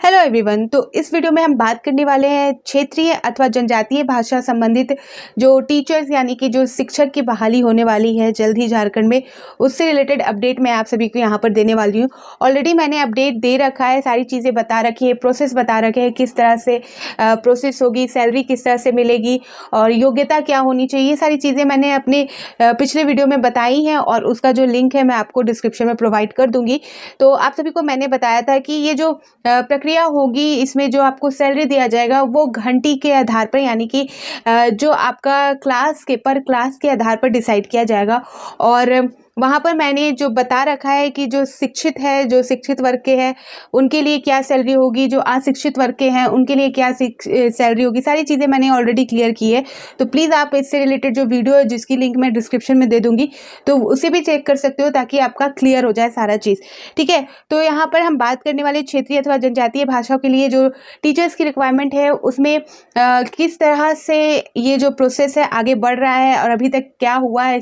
Hello everyone. तो इस video में हम बात करने वाले हैं क्षेत्रीय अथवा जनजातीय भाषा संबंधित जो टीचर्स यानी कि जो शिक्षक की बहाली होने वाली है जल्द ही झारखंड में, उससे रिलेटेड अपडेट मैं आप सभी को यहाँ पर देने वाली हूँ। ऑलरेडी मैंने अपडेट दे रखा है, सारी चीज़ें बता रखी है, प्रोसेस बता रखे हैं, किस तरह से प्रोसेस होगी, सैलरी किस तरह से मिलेगी और योग्यता क्या होनी चाहिए, ये सारी चीज़ें मैंने अपने पिछले वीडियो में बताई हैं और उसका जो लिंक है मैं आपको डिस्क्रिप्शन में प्रोवाइड कर दूँगी। तो आप सभी को मैंने बताया था कि ये जो प्रक्रिया होगी, इसमें जो आपको सैलरी दिया जाएगा वो घंटी के आधार पर यानी कि जो आपका क्लास के आधार पर डिसाइड किया जाएगा। और वहाँ पर मैंने जो बता रखा है कि जो शिक्षित वर्ग के हैं उनके लिए क्या सैलरी होगी, जो अशिक्षित वर्ग के हैं उनके लिए क्या सैलरी होगी, सारी चीज़ें मैंने ऑलरेडी क्लियर की है। तो प्लीज़ आप इससे रिलेटेड जो वीडियो है जिसकी लिंक मैं डिस्क्रिप्शन में दे दूँगी तो उसे भी चेक कर सकते हो ताकि आपका क्लियर हो जाए सारा चीज़, ठीक है। तो यहाँ पर हम बात करने वाले क्षेत्रीय अथवा जनजातीय भाषाओं के लिए जो टीचर्स की रिक्वायरमेंट है उसमें किस तरह से ये जो प्रोसेस है आगे बढ़ रहा है और अभी तक क्या हुआ है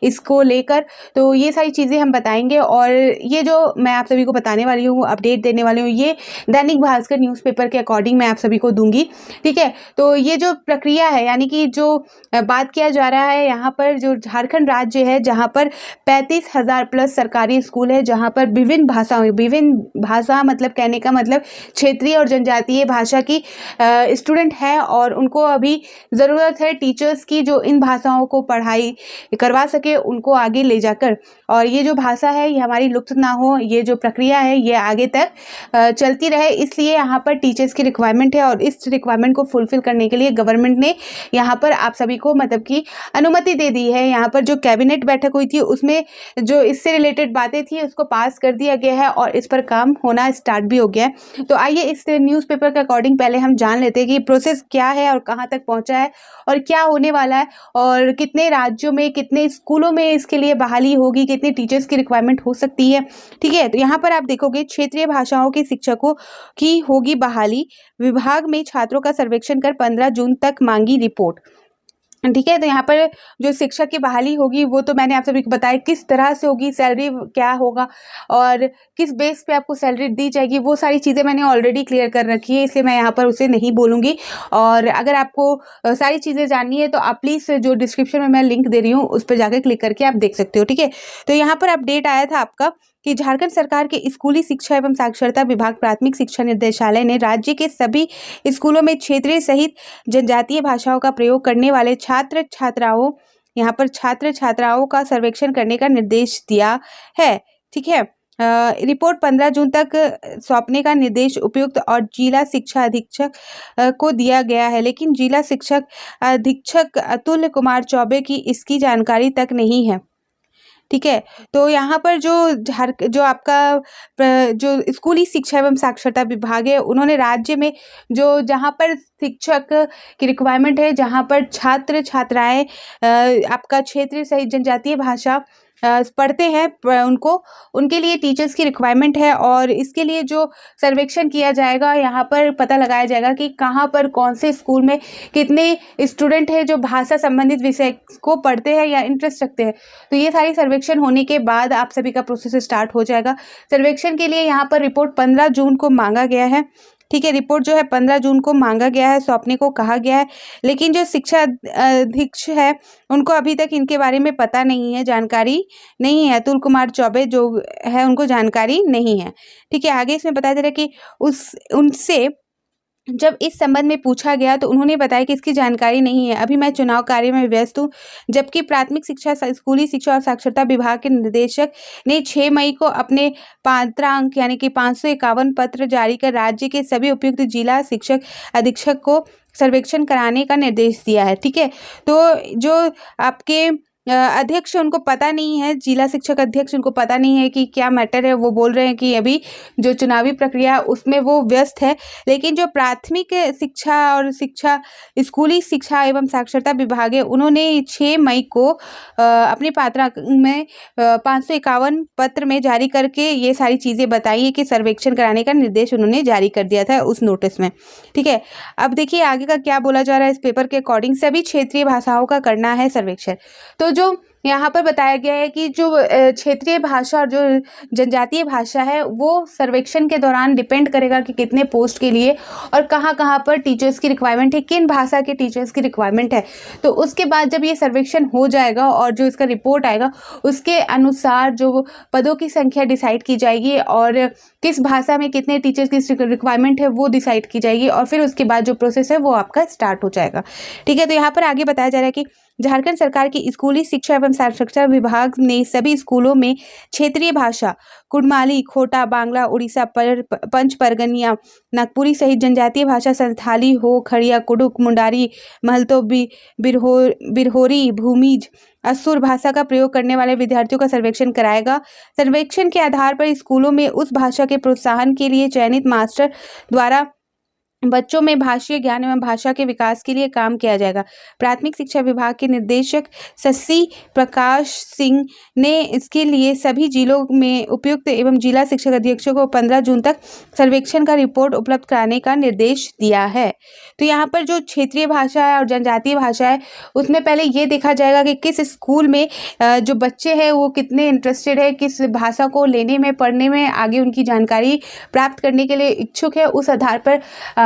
इसको लेकर, तो ये सारी चीज़ें हम बताएंगे। और ये जो मैं आप सभी को बताने वाली हूँ, अपडेट देने वाली हूँ, ये दैनिक भास्कर न्यूज़पेपर के अकॉर्डिंग मैं आप सभी को दूंगी, ठीक है। तो ये जो प्रक्रिया है यानी कि जो बात किया जा रहा है यहाँ पर, जो झारखंड राज्य है जहाँ पर 35,000 प्लस सरकारी स्कूल है, जहाँ पर विभिन्न भाषा मतलब कहने का मतलब क्षेत्रीय और जनजातीय भाषा की स्टूडेंट है और उनको अभी ज़रूरत है टीचर्स की जो इन भाषाओं को पढ़ाई करवा सके उनको आगे ले जाकर। और ये जो भाषा है ये हमारी लुप्त ना हो, ये जो प्रक्रिया है ये आगे तक चलती रहे, इसलिए यहाँ पर टीचर्स की रिक्वायरमेंट है। और इस रिक्वायरमेंट को फुलफिल करने के लिए गवर्नमेंट ने यहाँ पर आप सभी को मतलब कि अनुमति दे दी है। यहाँ पर जो कैबिनेट बैठक हुई थी उसमें जो इससे रिलेटेड बातें थी उसको पास कर दिया गया है और इस पर काम होना स्टार्ट भी हो गया है। तो आइए इस न्यूज़पेपर के अकॉर्डिंग पहले हम जान लेते हैं कि प्रोसेस क्या है और कहाँ तक पहुँचा है और क्या होने वाला है और कितने राज्यों में कितने स्कूलों में इसके लिए बहाली होगी, कितने टीचर्स की रिक्वायरमेंट हो सकती है, ठीक है। तो यहाँ पर आप देखोगे क्षेत्रीय भाषाओं के शिक्षकों की होगी बहाली, विभाग में छात्रों का सर्वेक्षण कर 15 जून तक मांगी रिपोर्ट, ठीक है। तो यहाँ पर जो शिक्षक की बहाली होगी वो तो मैंने आप सभी को बताया किस तरह से होगी, सैलरी क्या होगा और किस बेस पे आपको सैलरी दी जाएगी, वो सारी चीज़ें मैंने ऑलरेडी क्लियर कर रखी है, इसलिए मैं यहाँ पर उसे नहीं बोलूँगी। और अगर आपको सारी चीज़ें जाननी है तो आप प्लीज़ जो डिस्क्रिप्शन में मैं लिंक दे रही हूँ उस पर जाकर क्लिक करके आप देख सकते हो, ठीक है। तो यहाँ पर अपडेट आया था आपका कि झारखंड सरकार के स्कूली शिक्षा एवं साक्षरता विभाग प्राथमिक शिक्षा निर्देशालय ने राज्य के सभी स्कूलों में क्षेत्रीय सहित जनजातीय भाषाओं का प्रयोग करने वाले छात्र छात्राओं का सर्वेक्षण करने का निर्देश दिया है, ठीक है। रिपोर्ट 15 जून तक सौंपने का निर्देश उपायुक्त और जिला शिक्षा अधीक्षक को दिया गया है, लेकिन जिला शिक्षक अधीक्षक अतुल कुमार चौबे की इसकी जानकारी तक नहीं है, ठीक है। तो यहाँ पर जो आपका जो स्कूली शिक्षा एवं साक्षरता विभाग है उन्होंने राज्य में जहाँ पर शिक्षक की रिक्वायरमेंट है, जहाँ पर छात्र छात्राएं आपका क्षेत्रीय सहित जनजातीय भाषा पढ़ते हैं उनके लिए टीचर्स की रिक्वायरमेंट है। और इसके लिए जो सर्वेक्षण किया जाएगा यहाँ पर पता लगाया जाएगा कि कहाँ पर कौन से स्कूल में कितने स्टूडेंट हैं जो भाषा संबंधित विषय को पढ़ते हैं या इंटरेस्ट रखते हैं। तो ये सारी सर्वेक्षण होने के बाद आप सभी का प्रोसेस स्टार्ट हो जाएगा। सर्वेक्षण के लिए यहाँ पर रिपोर्ट 15 जून को मांगा गया है, ठीक है। रिपोर्ट जो है 15 जून को मांगा गया है, सौंपने को कहा गया है, लेकिन जो शिक्षा अधीक्षक है उनको अभी तक इनके बारे में पता नहीं है, जानकारी नहीं है। अतुल कुमार चौबे जो है उनको जानकारी नहीं है, ठीक है। आगे इसमें बताया जा रहा है कि उनसे जब इस संबंध में पूछा गया तो उन्होंने बताया कि इसकी जानकारी नहीं है, अभी मैं चुनाव कार्य में व्यस्त हूँ। जबकि प्राथमिक शिक्षा स्कूली शिक्षा और साक्षरता विभाग के निदेशक ने 6 मई को अपने पात्रांक यानी कि 551 पत्र जारी कर राज्य के सभी उपयुक्त जिला शिक्षक अधीक्षक को सर्वेक्षण कराने का निर्देश दिया है, ठीक है। तो जो आपके अध्यक्ष उनको पता नहीं है, जिला शिक्षक अध्यक्ष उनको पता नहीं है कि क्या मैटर है, वो बोल रहे हैं कि अभी जो चुनावी प्रक्रिया उसमें वो व्यस्त है। लेकिन जो प्राथमिक शिक्षा और स्कूली शिक्षा एवं साक्षरता विभाग है उन्होंने 6 मई को अपने पात्रांक में 551 पत्र में जारी करके ये सारी चीज़ें बताई है कि सर्वेक्षण कराने का निर्देश उन्होंने जारी कर दिया था उस नोटिस में, ठीक है। अब देखिए आगे का क्या बोला जा रहा है इस पेपर के अकॉर्डिंग, सभी क्षेत्रीय भाषाओं का करना है सर्वेक्षण। तो जो यहाँ पर बताया गया है कि जो क्षेत्रीय भाषा और जो जनजातीय भाषा है वो सर्वेक्षण के दौरान डिपेंड करेगा कि कितने पोस्ट के लिए और कहाँ-कहाँ पर टीचर्स की रिक्वायरमेंट है, किन भाषा के टीचर्स की रिक्वायरमेंट है। तो उसके बाद जब ये सर्वेक्षण हो जाएगा और जो इसका रिपोर्ट आएगा उसके अनुसार जो पदों की संख्या डिसाइड की जाएगी और किस भाषा में कितने टीचर्स की रिक्वायरमेंट है वो डिसाइड की जाएगी और फिर उसके बाद जो प्रोसेस है वो आपका स्टार्ट हो जाएगा। ठीक है, तो यहाँ पर आगे बताया जा रहा है कि झारखंड सरकार की स्कूली शिक्षा एवं साक्षरता विभाग ने सभी स्कूलों में क्षेत्रीय भाषा कुड़माली, खोटा, बांग्ला, उड़ीसा, पंच परगनिया, नागपुरी सहित जनजातीय भाषा संथाली, हो, खड़िया, कुडुक, मुंडारी, महलतो, बिरहोरी, भूमिज, असुर भाषा का प्रयोग करने वाले विद्यार्थियों का सर्वेक्षण कराएगा। सर्वेक्षण के आधार पर स्कूलों में उस भाषा के प्रोत्साहन के लिए चयनित मास्टर द्वारा बच्चों में भाषीय ज्ञान एवं भाषा के विकास के लिए काम किया जाएगा। प्राथमिक शिक्षा विभाग के निदेशक शशि प्रकाश सिंह ने इसके लिए सभी जिलों में उपायुक्त एवं जिला शिक्षक अधीक्षकों को 15 जून तक सर्वेक्षण का रिपोर्ट उपलब्ध कराने का निर्देश दिया है। तो यहाँ पर जो क्षेत्रीय भाषा है और जनजातीय भाषा है उसमें पहले ये देखा जाएगा कि किस स्कूल में जो बच्चे हैं वो कितने इंटरेस्टेड है, किस भाषा को लेने में, पढ़ने में, आगे उनकी जानकारी प्राप्त करने के लिए इच्छुक है। उस आधार पर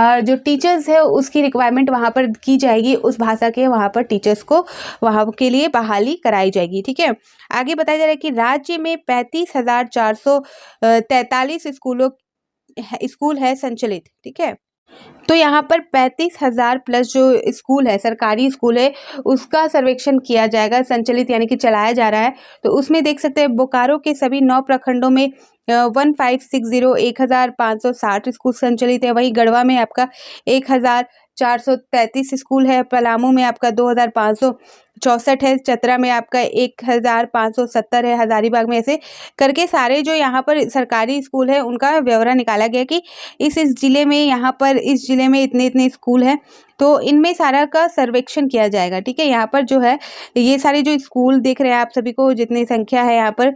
जो टीचर्स है उसकी रिक्वायरमेंट वहाँ पर की जाएगी, उस भाषा के वहाँ पर टीचर्स को वहाँ के लिए बहाली कराई जाएगी। ठीक है, आगे बताया जा रहा है कि राज्य में 35,443 स्कूल है संचालित। ठीक है, तो यहाँ पर 35,000 प्लस जो स्कूल है, सरकारी स्कूल है, उसका सर्वेक्षण किया जाएगा, संचालित यानी कि चलाया जा रहा है। तो उसमें देख सकते हैं बोकारो के सभी 9 प्रखंडों में 1560 स्कूल संचालित है। वहीं गढ़वा में आपका 1433 स्कूल है, पलामू में आपका 2564 है, चतरा में आपका 1570 है, हजारीबाग में, ऐसे करके सारे जो यहाँ पर सरकारी स्कूल है उनका ब्यौरा निकाला गया कि इस जिले में, यहाँ पर इस जिले में इतने स्कूल हैं, तो इनमें सारा का सर्वेक्षण किया जाएगा। ठीक है, यहाँ पर जो है ये सारे जो स्कूल देख रहे हैं आप सभी को, जितनी संख्या है यहाँ पर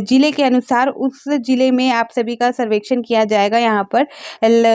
जिले के अनुसार उस जिले में आप सभी का सर्वेक्षण किया जाएगा। यहाँ पर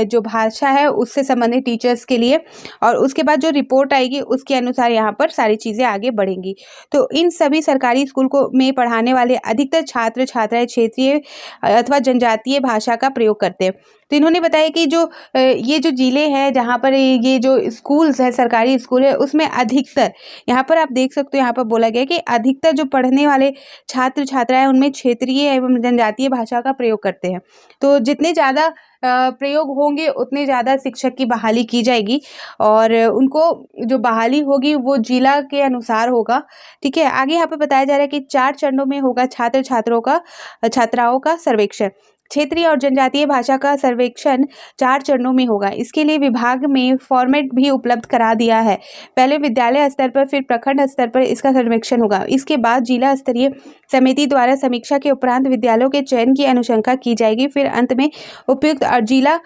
जो भाषा है उससे संबंधित टीचर्स के लिए, और उसके बाद जो रिपोर्ट आएगी उसके अनुसार यहाँ पर सारी चीज़ें आगे बढ़ेंगी। तो इन सभी सरकारी स्कूल को में पढ़ाने वाले अधिकतर छात्र छात्राएं क्षेत्रीय अथवा जनजातीय भाषा का प्रयोग करते हैं। तो इन्होंने बताया कि जो ये जो जिले हैं जहाँ पर ये जो स्कूल्स है, सरकारी स्कूल है, उसमें अधिकतर यहाँ पर आप देख सकते हो, यहाँ पर बोला गया कि अधिकतर जो पढ़ने वाले छात्र छात्राएं उनमें क्षेत्रीय एवं जनजातीय भाषा का प्रयोग करते हैं। तो जितने ज़्यादा प्रयोग होंगे उतने ज़्यादा शिक्षक की बहाली की जाएगी और उनको जो बहाली होगी वो जिला के अनुसार होगा। ठीक है, आगे यहाँ पे बताया जा रहा है कि 4 चरणों में होगा छात्राओं का सर्वेक्षण। क्षेत्रीय और जनजातीय भाषा का सर्वेक्षण 4 चरणों में होगा। इसके लिए विभाग में फॉर्मेट भी उपलब्ध करा दिया है। पहले विद्यालय स्तर पर, फिर प्रखंड स्तर पर इसका सर्वेक्षण होगा। इसके बाद जिला स्तरीय समिति द्वारा समीक्षा के उपरांत विद्यालयों के चयन की अनुशंसा की जाएगी। फिर अंत में उपायुक्त और जिला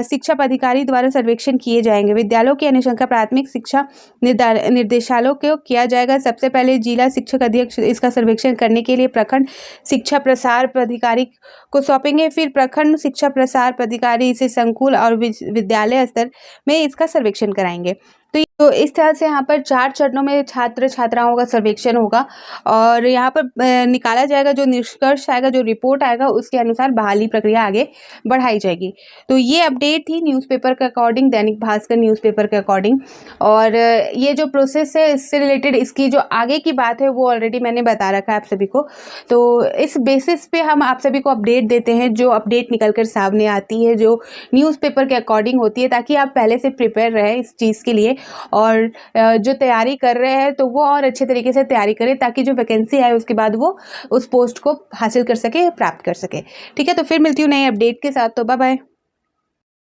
शिक्षा पदाधिकारी द्वारा सर्वेक्षण किए जाएंगे। विद्यालयों की अनुशंसा प्राथमिक शिक्षा निर्देशालयों को किया जाएगा। सबसे पहले जिला शिक्षक अध्यक्ष इसका सर्वेक्षण करने के लिए प्रखंड शिक्षा प्रसार पदाधिकारी को सौंपेंगे। फिर प्रखंड शिक्षा प्रसार पदाधिकारी इसे संकुल और विद्यालय स्तर में इसका सर्वेक्षण कराएंगे। तो इस तरह से यहाँ पर 4 चरणों में छात्र छात्राओं का सर्वेक्षण होगा और यहाँ पर निकाला जाएगा, जो निष्कर्ष आएगा, जो रिपोर्ट आएगा, उसके अनुसार बहाली प्रक्रिया आगे बढ़ाई जाएगी। तो ये अपडेट थी न्यूज़पेपर के अकॉर्डिंग, दैनिक भास्कर न्यूज़पेपर के अकॉर्डिंग। और ये जो प्रोसेस है इससे रिलेटेड, इसकी जो आगे की बात है वो ऑलरेडी मैंने बता रखा है आप सभी को। तो इस बेसिस पे हम आप सभी को अपडेट देते हैं, जो अपडेट निकल कर सामने आती है, जो न्यूज़पेपर के अकॉर्डिंग होती है, ताकि आप पहले से प्रिपेयर रहें इस चीज़ के लिए। और जो तैयारी कर रहे हैं तो वो और अच्छे तरीके से तैयारी करें, ताकि जो वैकेंसी आए उसके बाद वो उस पोस्ट को हासिल कर सके, प्राप्त कर सके। ठीक है, तो फिर मिलती हूँ नए अपडेट के साथ। तो बाय बाय।